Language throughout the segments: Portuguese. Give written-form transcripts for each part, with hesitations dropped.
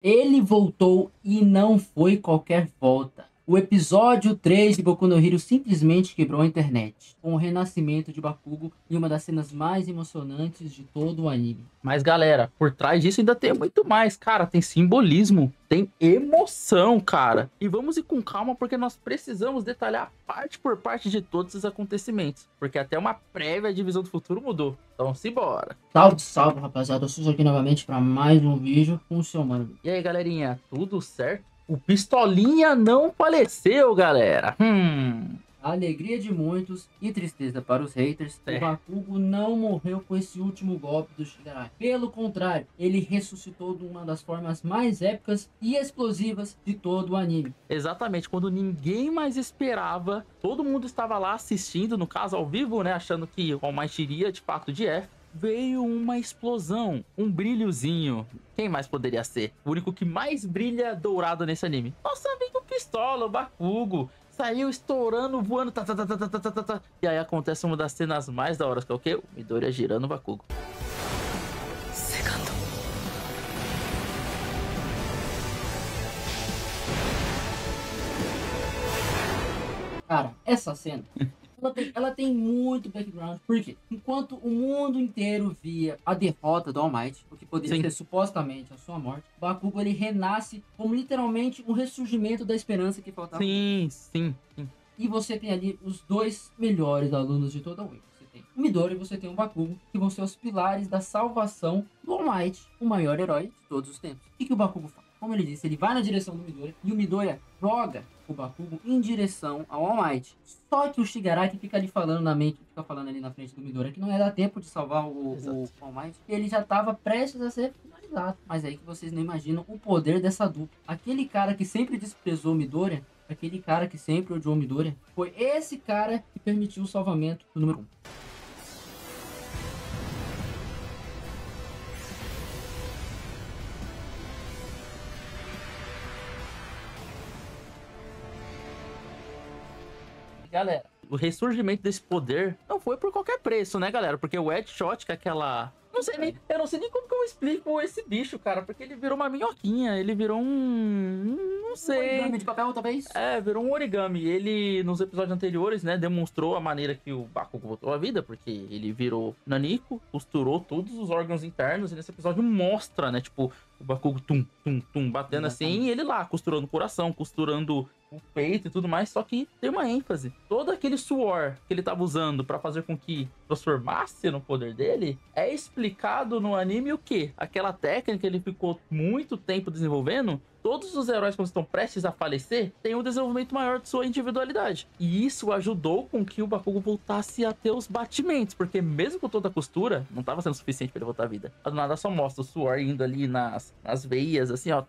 Ele voltou e não foi qualquer volta. O episódio 3 de Boku no Hero simplesmente quebrou a internet, com o renascimento de Bakugo em uma das cenas mais emocionantes de todo o anime. Mas, galera, por trás disso ainda tem muito mais, cara. Tem simbolismo, tem emoção, cara. E vamos ir com calma, porque nós precisamos detalhar parte por parte de todos os acontecimentos. Porque até uma prévia divisão do futuro mudou. Então, simbora. Salve, salve, rapaziada. Eu sou aqui novamente para mais um vídeo com o seu mano. E aí, galerinha, tudo certo? O Pistolinha não faleceu, galera. A alegria de muitos e tristeza para os haters, o Bakugo não morreu com esse último golpe do Shigaraki. Pelo contrário, ele ressuscitou de uma das formas mais épicas e explosivas de todo o anime. Exatamente, quando ninguém mais esperava, todo mundo estava lá assistindo, no caso ao vivo, né, achando que o All Might iria de fato de F. Veio uma explosão, um brilhozinho. Quem mais poderia ser? O único que mais brilha dourado nesse anime. Nosso amigo Pistola, o Bakugo. Saiu estourando, voando. E aí acontece uma das cenas mais da hora, que é o quê? O Midoriya girando o Bakugo. Segundo. Cara, essa cena, ela tem muito background. Por quê? Enquanto o mundo inteiro via a derrota do All Might, o que poderia ser supostamente a sua morte, o Bakugo ele renasce como literalmente um ressurgimento da esperança que faltava. Sim. E você tem ali os dois melhores alunos de toda a Wave. Você tem o Midori e você tem o Bakugo, que vão ser os pilares da salvação do All Might, o maior herói de todos os tempos. O que o Bakugo faz? Como ele disse, ele vai na direção do Midori e o Midori joga o Bakugo em direção ao All Might. Só que o Shigaraki fica ali falando na mente, fica falando ali na frente do Midori que não ia dar tempo de salvar o All Might. E ele já estava prestes a ser finalizado. Mas aí que vocês não imaginam o poder dessa dupla. Aquele cara que sempre desprezou o Midori, aquele cara que sempre odiou o Midori, foi esse cara que permitiu o salvamento do número 1. Galera, o ressurgimento desse poder não foi por qualquer preço, né, galera? Porque o Headshot, que é aquela... Eu não sei nem como que eu explico esse bicho, cara. Porque ele virou uma minhoquinha, ele virou um... Não sei. Um origami de papel, talvez? É, virou um origami. Ele, nos episódios anteriores, né, demonstrou a maneira que o Bakugo voltou à vida, porque ele virou nanico, costurou todos os órgãos internos, e nesse episódio mostra, né, tipo, o Bakugo batendo assim, e ele lá, costurando o coração, costurando o peito e tudo mais, só que tem uma ênfase. Todo aquele suor que ele tava usando pra fazer com que transformasse no poder dele, é explicado no anime o quê? Aquela técnica que ele ficou muito tempo desenvolvendo. Todos os heróis, quando estão prestes a falecer, têm um desenvolvimento maior de sua individualidade. E isso ajudou com que o Bakugo voltasse a ter os batimentos, porque mesmo com toda a costura, não estava sendo suficiente para ele voltar à vida. Do nada só mostra o suor indo ali nas veias, assim, ó,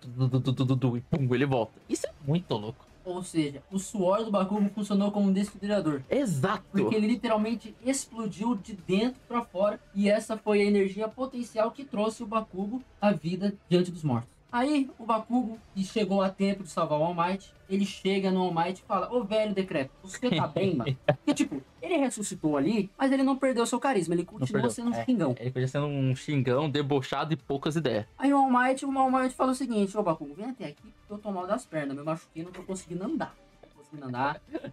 e pum, ele volta. Isso é muito louco. Ou seja, o suor do Bakugo funcionou como um desfibrilador. Exato. Porque ele literalmente explodiu de dentro para fora. E essa foi a energia potencial que trouxe o Bakugo à vida diante dos mortos. Aí, o Bakugo, que chegou a tempo de salvar o All Might, ele chega no All Might e fala: ô velho decrépito, você tá bem, mano? Porque, tipo, ele ressuscitou ali, mas ele não perdeu seu carisma, ele continua sendo um xingão. Ele podia sendo um xingão, debochado e poucas ideias. Aí o All Might fala o seguinte: ô Bakugo, vem até aqui, porque eu tô mal das pernas, me machuquei, não tô conseguindo andar.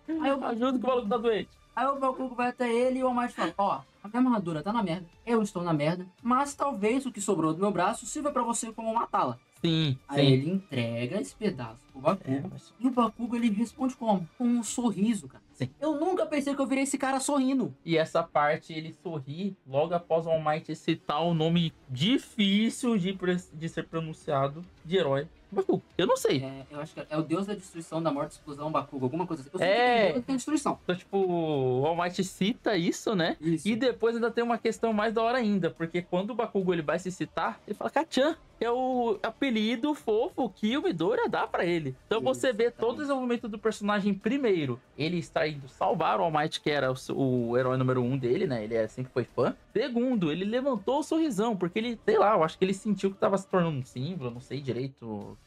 Aí o Ajuda que o maluco tá doente. Aí o Bakugo vai até ele e o All Might fala: ó, a minha armadura tá na merda, eu estou na merda, mas talvez o que sobrou do meu braço sirva pra você como matá-la. Sim. Aí ele entrega esse pedaço pro Bakugo. E o Bakugo, ele responde como? Com um sorriso, cara. Sim. Eu nunca pensei que eu virei esse cara sorrindo. E essa parte, ele sorri logo após o All Might citar o nome difícil de ser pronunciado de herói. Bakugo, eu não sei. Eu acho que é o deus da destruição, da morte, explosão, Bakugo, alguma coisa assim. Eu sei que tem deus que tem destruição. Então, tipo, o All Might cita isso, né? Isso. E depois ainda tem uma questão mais da hora ainda, porque quando o Bakugo ele vai se citar, ele fala Kachan, que é o apelido fofo que o Midoriya dá pra ele. Então você vê todo o desenvolvimento do personagem primeiro. Ele está indo salvar o All Might, que era o herói número 1 dele, né? Ele sempre foi fã. Segundo, ele levantou o sorrisão, porque ele, sei lá, eu acho que ele sentiu que tava se tornando um símbolo, não sei direito o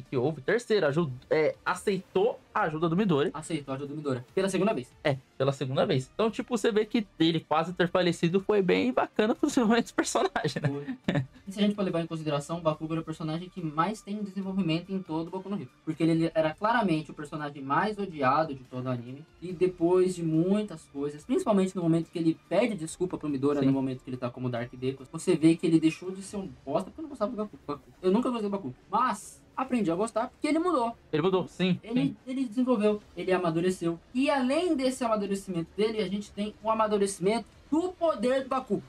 que houve. Terceiro, aceitou a ajuda do Midori. Aceitou a ajuda do Midori. Pela segunda vez. Pela segunda vez. Então, tipo, você vê que ele quase ter falecido foi bem bacana pro desenvolvimento dos personagens, né? E se a gente for levar em consideração, o Bakugo era o personagem que mais tem desenvolvimento em todo o Boku no Hero. Porque ele era claramente o personagem mais odiado de todo o anime. E depois de muitas coisas, principalmente no momento que ele pede desculpa pro Midori, no momento que ele tá como Dark Deku, você vê que ele deixou de ser um bosta, porque eu não gostava do Bakugo. Eu nunca gostei do Bakugo. Mas aprendi a gostar porque ele mudou. Ele mudou, sim. Ele desenvolveu, ele amadureceu. E além desse amadurecimento dele, a gente tem um amadurecimento do poder do Bakugo.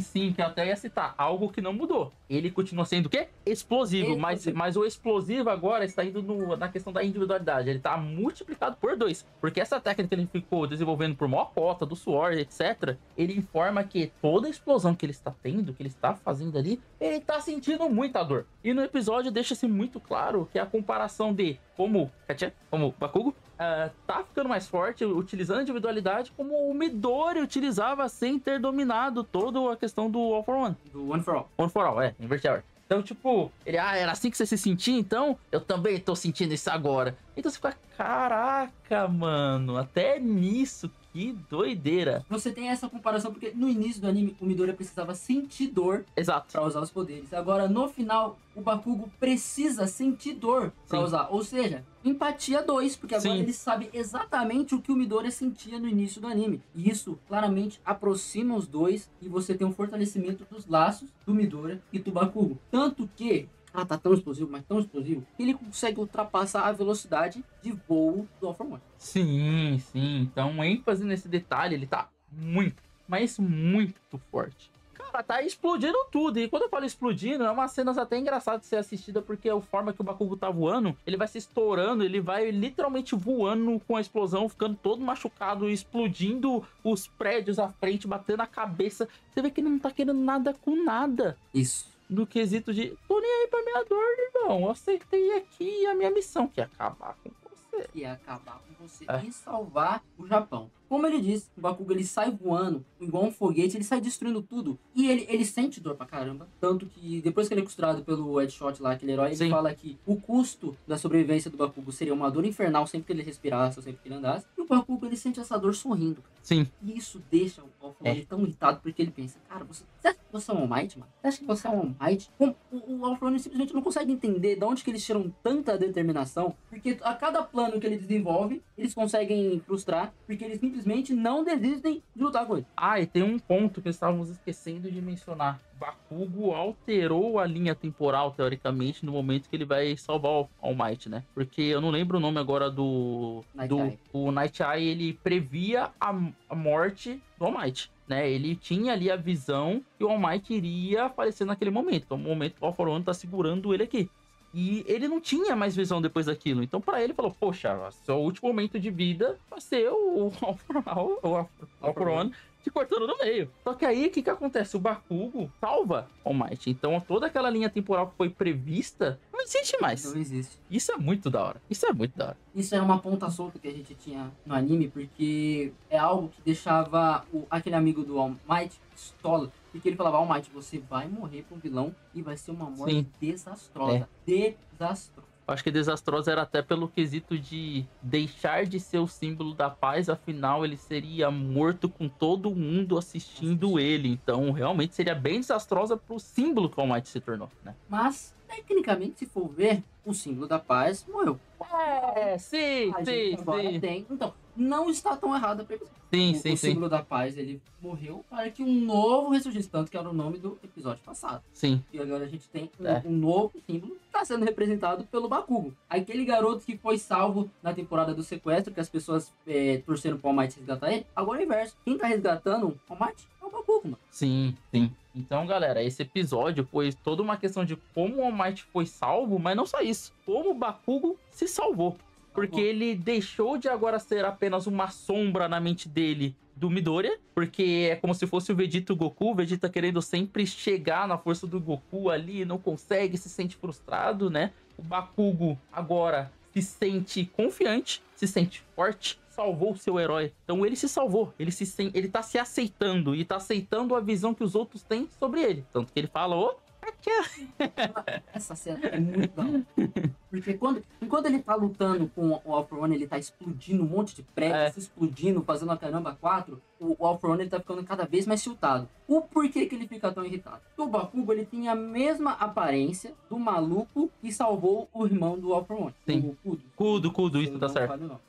Sim, que eu até ia citar. Algo que não mudou. Ele continua sendo o quê? Explosivo. Mas o explosivo agora está indo na questão da individualidade. Ele está multiplicado por 2. Porque essa técnica que ele ficou desenvolvendo por maior cota, do suor, etc. Ele informa que toda a explosão que ele está tendo, que ele está fazendo ali, ele está sentindo muita dor. E no episódio deixa-se muito claro que a comparação de como Bakugo, tá ficando mais forte, utilizando a individualidade como o Midori utilizava sem ter dominado toda a questão do All for One. Do One for All. One for All, inverter a ordem. Então, tipo, ele, era assim que você se sentia, então eu também tô sentindo isso agora. Então você fica, caraca, mano, até nisso, que doideira. Você tem essa comparação porque no início do anime o Midori precisava sentir dor. Exato. Pra usar os poderes. Agora, no final, o Bakugo precisa sentir dor pra usar. Ou seja, empatia 2, porque agora ele sabe exatamente o que o Midori sentia no início do anime. E isso claramente aproxima os dois e você tem um fortalecimento dos laços do Midori e do Bakugo. Tanto que tá tão explosivo, mas tão explosivo, que ele consegue ultrapassar a velocidade de voo do All for One. Sim. Então, ênfase nesse detalhe, ele tá muito, mas muito forte. Cara, tá explodindo tudo. E quando eu falo explodindo, é uma cena até engraçada de ser assistida, porque a forma que o Bakugo tá voando, ele vai se estourando, ele vai literalmente voando com a explosão, ficando todo machucado, explodindo os prédios à frente, batendo a cabeça. Você vê que ele não tá querendo nada com nada. Isso. No quesito de, tô nem aí pra minha dor, irmão. Eu aceitei aqui a minha missão, que é acabar com você. E salvar o Japão. Como ele disse, o Bakugo ele sai voando igual um foguete, ele sai destruindo tudo. E ele sente dor pra caramba. Tanto que depois que ele é costurado pelo Headshot lá, aquele herói, ele fala que o custo da sobrevivência do Bakugo seria uma dor infernal sempre que ele respirasse ou sempre que ele andasse. E o Bakugo ele sente essa dor sorrindo. Sim. E isso deixa o All for One tão irritado porque ele pensa, cara, você acha que você é um All Might, mano? Você acha que você é um All Might? O All for One simplesmente não consegue entender de onde que eles tiram tanta determinação. Porque a cada plano que ele desenvolve, eles conseguem frustrar, porque eles simplesmente não desistem de lutar com ele. E tem um ponto que estávamos esquecendo de mencionar. Bakugo alterou a linha temporal, teoricamente, no momento que ele vai salvar o All Might, né? Porque eu não lembro o nome agora do... O Night Eye, ele previa a morte do All Might, né? Ele tinha ali a visão que o All Might iria falecer naquele momento. Então, o momento que o All for One tá segurando ele aqui. E ele não tinha mais visão depois daquilo. Então, pra ele, falou, poxa, seu último momento de vida vai ser o All for One te cortando no meio. Só que aí, o que acontece? O Bakugo salva All Might. Então, toda aquela linha temporal que foi prevista não existe mais. Não existe. Isso é muito da hora. Isso é uma ponta solta que a gente tinha no anime, porque é algo que deixava aquele amigo do All Might pistola. Porque ele falava, All Might, você vai morrer pra um vilão e vai ser uma morte desastrosa. Desastrosa. Acho que desastrosa era até pelo quesito de deixar de ser o símbolo da paz, afinal ele seria morto com todo mundo assistindo ele. Então, realmente seria bem desastrosa pro símbolo que o All Might se tornou, né? Mas, tecnicamente, se for ver, o símbolo da paz morreu. Sim. Então, não está tão errado a previsão. O símbolo da paz, ele morreu para que um novo ressurgisse, tanto que era o nome do episódio passado. Sim. E agora a gente tem um novo símbolo que está sendo representado pelo Bakugo. Aquele garoto que foi salvo na temporada do sequestro, que as pessoas torceram para o All Might resgatar ele, agora é o inverso. Quem tá resgatando o All Might é o Bakugo, mano. Sim. Então, galera, esse episódio foi toda uma questão de como o All Might foi salvo, mas não só isso, como o Bakugo se salvou. Porque ele deixou de agora ser apenas uma sombra na mente dele do Midoriya, porque é como se fosse o Vegeta e o Goku. O Vegeta querendo sempre chegar na força do Goku ali, não consegue, se sente frustrado, né? O Bakugo agora se sente confiante, se sente forte, salvou o seu herói. Então ele se salvou, ele tá se aceitando e tá aceitando a visão que os outros têm sobre ele. Tanto que ele fala, Essa cena é muito da hora. Porque enquanto ele tá lutando com o All For One, ele tá explodindo um monte de prédios, explodindo, fazendo a caramba 4, o All For One ele tá ficando cada vez mais tiltado. O porquê que ele fica tão irritado? Porque o Bakugo ele tem a mesma aparência do maluco que salvou o irmão do All For One. Sim. O Kudo, isso tá certo.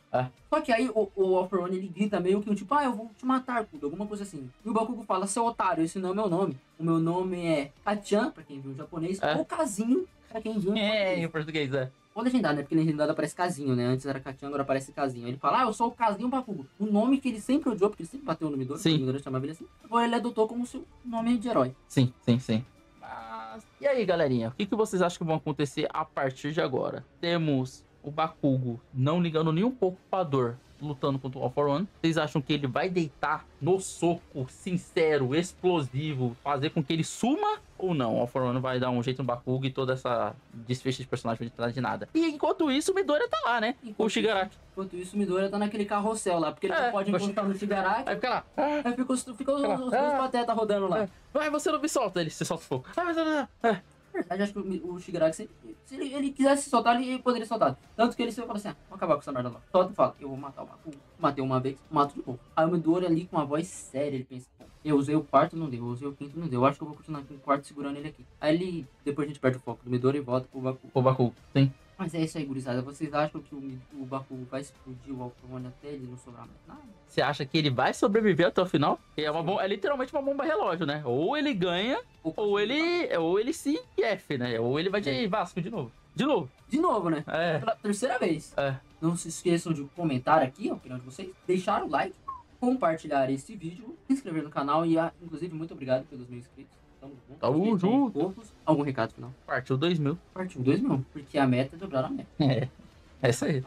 Só que aí o All For One ele grita meio que tipo, eu vou te matar, Kudo, alguma coisa assim. E o Bakugo fala, seu otário, esse não é meu nome. O meu nome é Kachan, pra quem viu o japonês, ou Kazinho, pra quem viu em português, Ou legendado, né? Porque legendado aparece Casinho, né? Antes era Kachan, agora aparece Casinho. Ele fala, eu sou o Casinho Bakugo. O nome que ele sempre odiou, porque ele sempre bateu no Midori, Sim. o Midori chamava ele assim. Agora ele adotou como seu nome de herói. Sim. Mas... E aí, galerinha? O que vocês acham que vão acontecer a partir de agora? Temos o Bakugo não ligando nem um pouco pra dor, lutando contra o All For One. Vocês acham que ele vai deitar no soco sincero, explosivo, fazer com que ele suma? Ou não? O All For One vai dar um jeito no Bakugo e toda essa desfecho de personagem não vai de nada. E enquanto isso, o Midoriya tá lá, né? Com o Shigaraki. Enquanto isso, o Midoriya tá naquele carrossel lá, porque ele não pode encostar no Shigaraki. Aí fica lá. Aí fica os dois patetas rodando lá. Vai, você não me solta. Ele se solta o fogo. Vai, você não... Na verdade, acho que o Shigaraki, se ele quisesse soltar, ele poderia soltar. Tanto que ele falou assim, vou acabar com essa merda lá. Solta e fala, eu vou matar o Bakugo. Matei uma vez, mato de novo. Aí o Midoriya ali com uma voz séria, ele pensa, eu usei o quarto, não deu. Eu usei o quinto, não deu. Eu acho que eu vou continuar com o quarto segurando ele aqui. Aí ele, depois a gente perde o foco do Midoriya e volta pro Bakugo. O Bakugo, sim. Mas é isso aí, gurizada. Vocês acham que o Bakugo vai explodir o All For One até ele não sobrar mais nada? Você acha que ele vai sobreviver até o final? É literalmente uma bomba relógio, né? Ou ele ganha, ou ele se F, né? Ou ele vai de Vasco de novo. De novo, né? Pela terceira vez. Não se esqueçam de comentar aqui a opinião de vocês, deixar o like, compartilhar esse vídeo, se inscrever no canal e, inclusive, muito obrigado pelos meus inscritos. Tamo junto. Algum recado final? Partiu 2000. Partiu 2000, porque a meta é dobrar a meta. É isso aí.